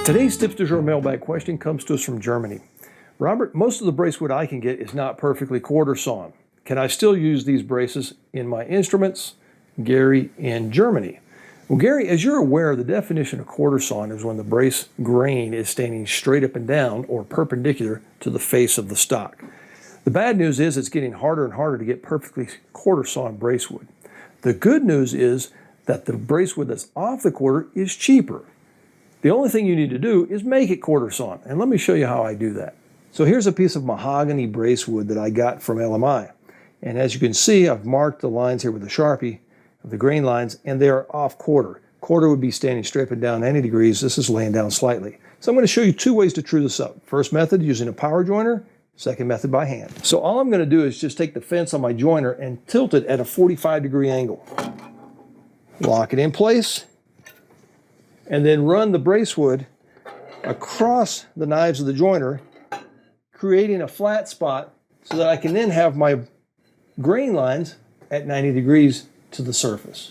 Today's Tips du Jour mailbag question comes to us from Germany. Robert, most of the bracewood I can get is not perfectly quarter sawn. Can I still use these braces in my instruments? Gary in Germany. Well, Gary, as you're aware, the definition of quarter sawn is when the brace grain is standing straight up and down or perpendicular to the face of the stock. The bad news is it's getting harder and harder to get perfectly quarter sawn bracewood. The good news is that the bracewood that's off the quarter is cheaper. The only thing you need to do is make it quarter sawn, and let me show you how I do that. So here's a piece of mahogany bracewood that I got from LMI, and as you can see, I've marked the lines here with a Sharpie of the grain lines, and they are off quarter. Quarter would be standing straight up and down 90 degrees. This is laying down slightly. So I'm going to show you two ways to true this up. First method using a power joiner, second method by hand. So all I'm going to do is just take the fence on my joiner and tilt it at a 45-degree angle. Lock it in place, and then run the bracewood across the knives of the joiner, creating a flat spot so that I can then have my grain lines at 90 degrees to the surface.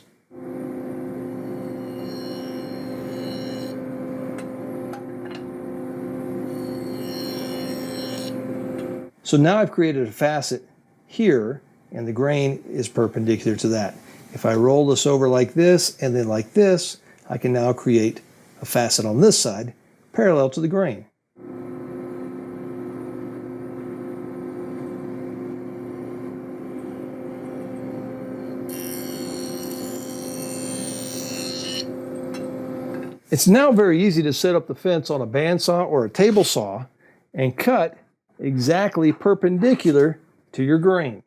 So now I've created a facet here, and the grain is perpendicular to that. If I roll this over like this and then like this, I can now create a facet on this side parallel to the grain. It's now very easy to set up the fence on a bandsaw or a table saw and cut exactly perpendicular to your grain.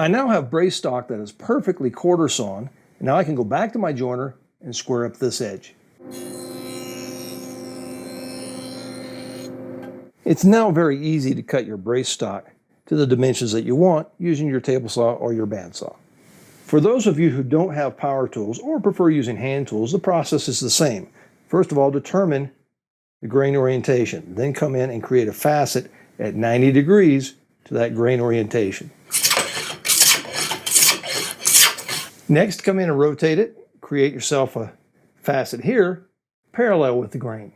I now have brace stock that is perfectly quarter sawn, and now I can go back to my joiner and square up this edge. It's now very easy to cut your brace stock to the dimensions that you want using your table saw or your bandsaw. For those of you who don't have power tools or prefer using hand tools, the process is the same. First of all, determine the grain orientation, then come in and create a facet at 90 degrees to that grain orientation. Next, come in and rotate it, create yourself a facet here, parallel with the grain.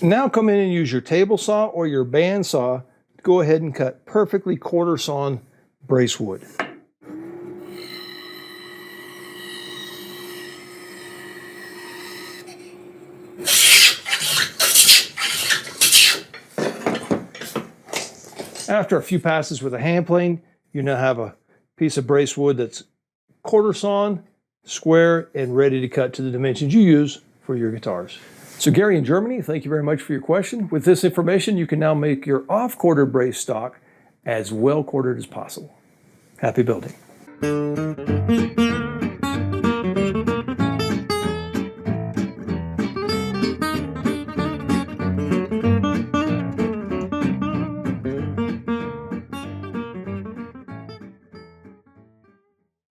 Now come in and use your table saw or your bandsaw to go ahead and cut perfectly quarter sawn bracewood. After a few passes with a hand plane, you now have a piece of bracewood that's quarter sawn, square, and ready to cut to the dimensions you use for your guitars. So Gary in Germany, thank you very much for your question. With this information, you can now make your off-quarter brace stock as well quartered as possible. Happy building.